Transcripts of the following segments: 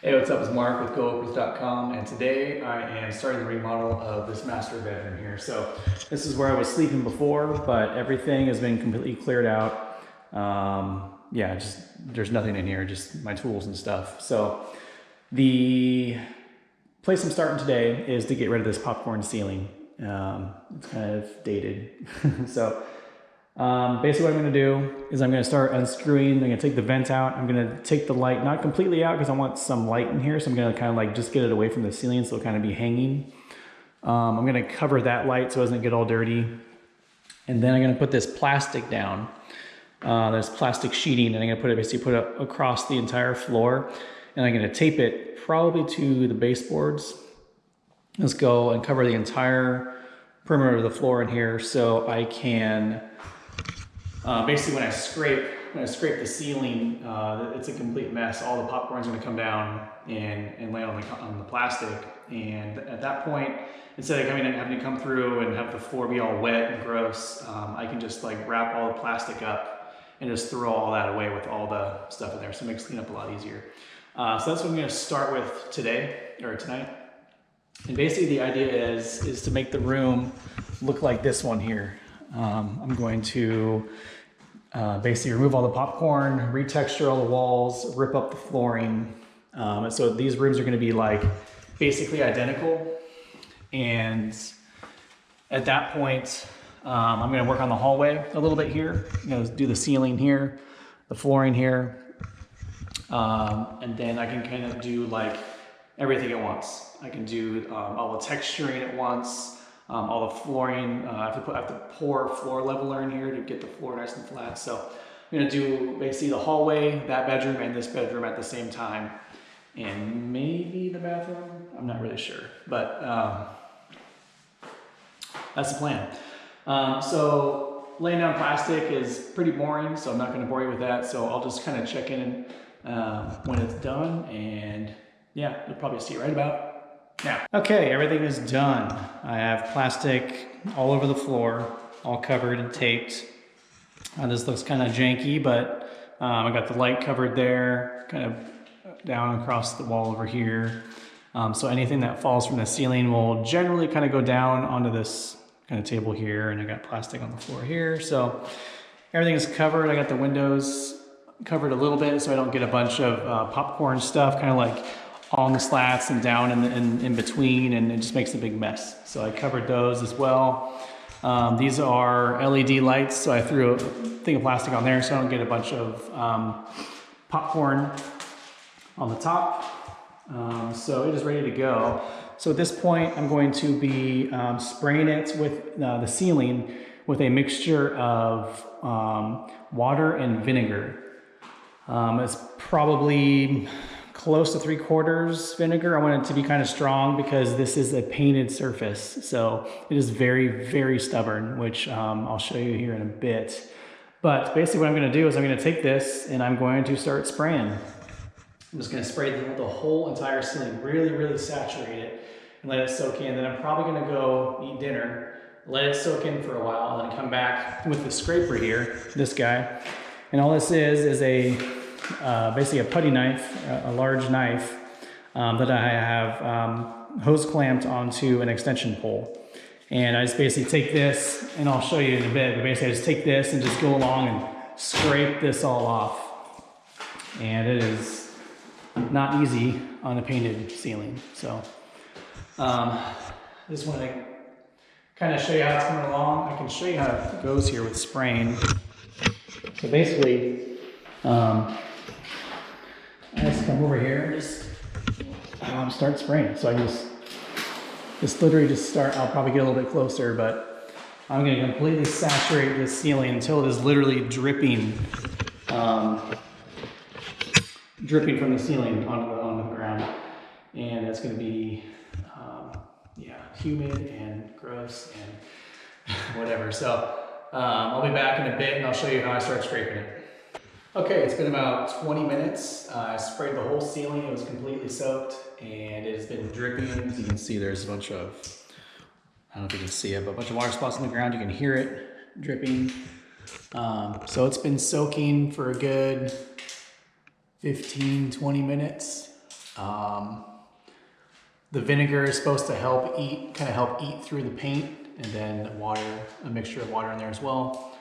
Hey, what's up? It's Mark with GoOpers.com, and today I am starting the remodel of this master bedroom here. So this is where I was sleeping before, but everything has been completely cleared out. Yeah, just there's nothing in here, just my tools and stuff. So the place I'm starting today is to get rid of this popcorn ceiling. It's kind of dated. So basically what I'm going to do is I'm going to start unscrewing. I'm going to take the vent out. I'm going to take the light, not completely out because I want some light in here. So I'm going to kind of like just get it away from the ceiling so it'll kind of be hanging. I'm going to cover that light so it doesn't get all dirty. And then I'm going to put this plastic down. There's plastic sheeting, and I'm going to basically put it across the entire floor. And I'm going to tape it probably to the baseboards. Let's go and cover the entire perimeter of the floor in here so I can basically when I scrape the ceiling, it's a complete mess. All the popcorn's going to come down and land on the plastic. And at that point, instead of having to come through and have the floor be all wet and gross, I can just like wrap all the plastic up and just throw all that away with all the stuff in there. So it makes cleanup a lot easier. So that's what I'm going to start with today or tonight. And basically the idea is to make the room look like this one here. I'm going to basically remove all the popcorn, retexture all the walls, rip up the flooring. So these rooms are going to be like basically identical. And at that point, I'm going to work on the hallway a little bit here. I'm going to do the ceiling here, the flooring here. And then I can kind of do like everything at once. I can do all the texturing at once. All the flooring, I have to pour floor leveler in here to get the floor nice and flat. So I'm gonna do basically the hallway, that bedroom, and this bedroom at the same time. And maybe the bathroom, I'm not really sure. But that's the plan. So laying down plastic is pretty boring, so I'm not gonna bore you with that. So I'll just kind of check in when it's done, and yeah, you'll probably see it right about now. Okay, everything is done. I have plastic all over the floor, all covered and taped. This looks kind of janky, but I got the light covered there, kind of down across the wall over here. So anything that falls from the ceiling will generally kind of go down onto this kind of table here, and I got plastic on the floor here. So everything is covered. I got the windows covered a little bit so I don't get a bunch of popcorn stuff, kind of like on the slats and down in between, and it just makes a big mess. So I covered those as well. These are LED lights, so I threw a thing of plastic on there so I don't get a bunch of popcorn on the top. So it is ready to go. So at this point, I'm going to be spraying it with the ceiling with a mixture of water and vinegar. It's probably close to 3/4 vinegar. I want it to be kind of strong because this is a painted surface. So it is very, very stubborn, which I'll show you here in a bit. But basically what I'm gonna do is I'm gonna take this and I'm going to start spraying. I'm just gonna spray the whole entire ceiling, really, really saturate it and let it soak in. Then I'm probably gonna go eat dinner, let it soak in for a while, and then come back with the scraper here, this guy. And all this is a basically a putty knife, a large knife that I have hose clamped onto an extension pole. And I just basically take this, and I'll show you in a bit, but basically I just take this and just go along and scrape this all off. And it is not easy on a painted ceiling. So just want to kind of show you how it's coming along. I can show you how it goes here with spraying. So basically, I just come over here and just start spraying. So I just literally just start, I'll probably get a little bit closer, but I'm going to completely saturate this ceiling until it is literally dripping, dripping from the ceiling onto the ground. And it's going to be, yeah, humid and gross and whatever. So I'll be back in a bit and I'll show you how I start scraping it. Okay, it's been about 20 minutes. I sprayed the whole ceiling. It was completely soaked and it has been dripping. As you can see, there's a bunch of, I don't know if you can see it, but a bunch of water spots on the ground. You can hear it dripping. So it's been soaking for a good 15, 20 minutes. The vinegar is supposed to help eat through the paint, and then water, a mixture of water in there as well.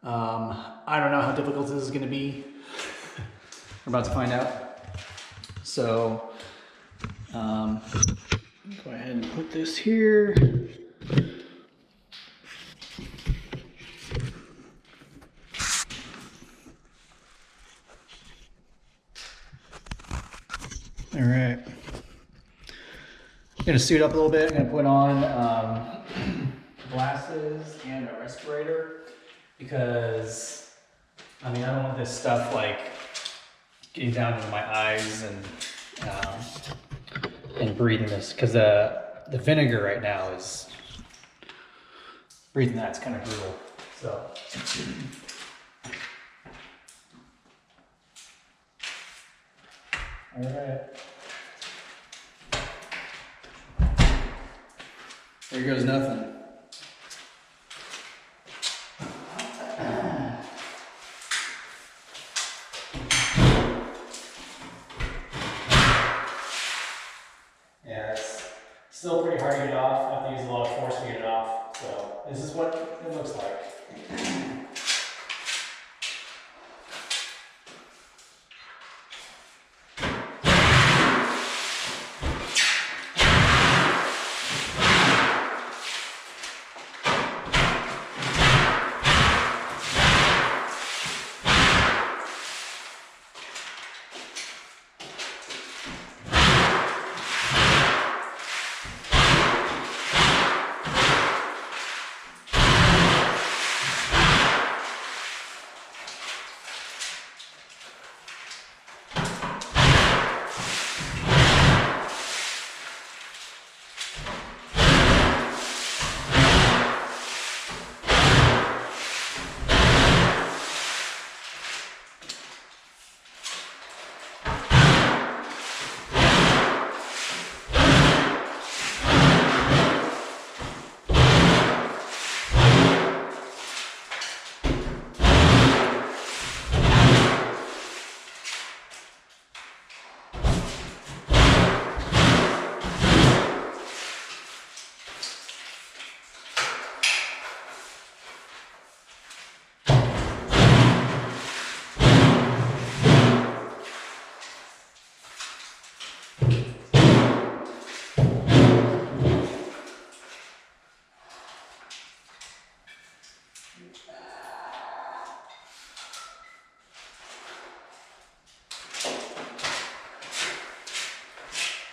I don't know how difficult this is going to be. We're about to find out. So, go ahead and put this here. All right. I'm gonna suit up a little bit. I'm gonna put on glasses and a respirator because I don't want this stuff like getting down into my eyes and breathing this, because the vinegar right now is breathing that's kind of brutal. So. All right. There goes nothing. Yeah, it's still pretty hard to get it off. I have to use a lot of force to get it off. So this is what it looks like.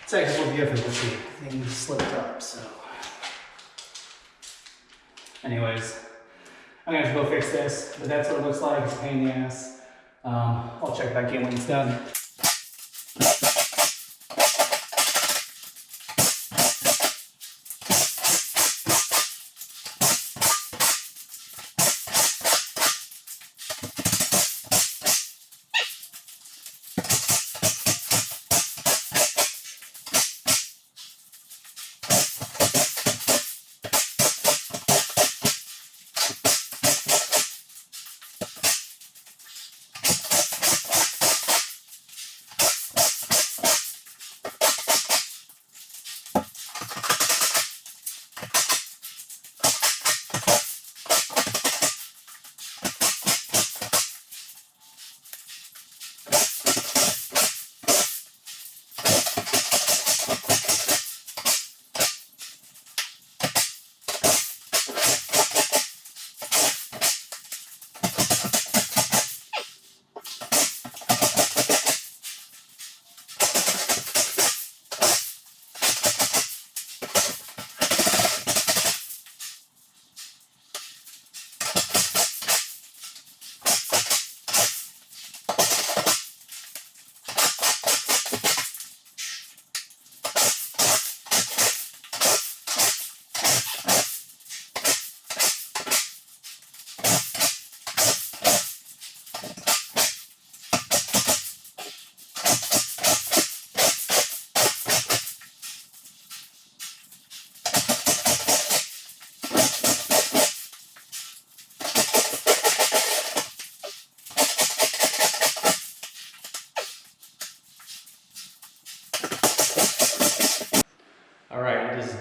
Technical difficulty, things slipped up, so. Anyways, I'm gonna have to go fix this, but that's what it looks like. It's a pain in the ass. I'll check back in when it's done.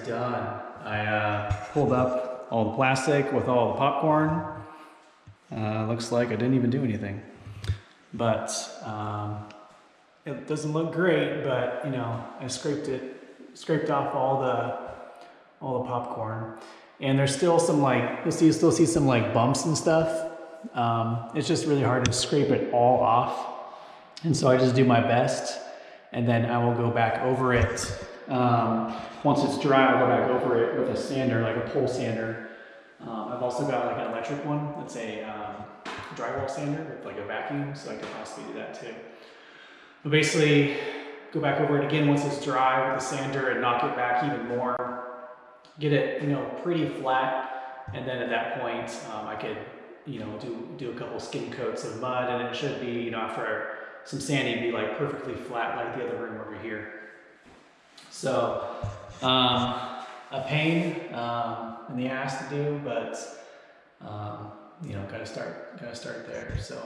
done. I pulled up all the plastic with all the popcorn. Looks like I didn't even do anything. But it doesn't look great, but you know, I scraped off all the popcorn. And there's still some like, you still see some like bumps and stuff. It's just really hard to scrape it all off. And so I just do my best, and then I will go back over it. Once it's dry, I'll go back over it with a sander, like a pole sander. I've also got like an electric one that's a drywall sander with like a vacuum, so I could possibly do that too. But basically, go back over it again once it's dry with the sander and knock it back even more. Get it, you know, pretty flat, and then at that point, I could, you know, do a couple skim coats of mud, and it should be, you know, after some sanding, be like perfectly flat like the other room over here. So, a pain in the ass to do, but you know, gotta start there. So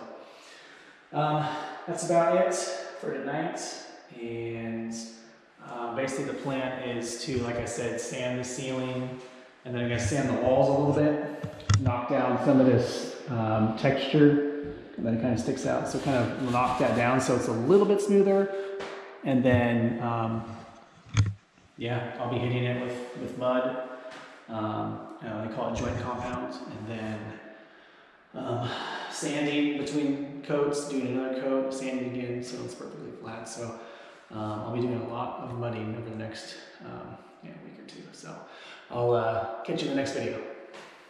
that's about it for tonight, and basically the plan is to, like I said, sand the ceiling, and then I'm gonna sand the walls a little bit, knock down some of this texture that kind of sticks out, so kind of knock that down so it's a little bit smoother, and then yeah, I'll be hitting it with mud. They call it joint compound, and then sanding between coats, doing another coat, sanding again so it's perfectly flat. So I'll be doing a lot of mudding over the next week or two. So I'll catch you in the next video.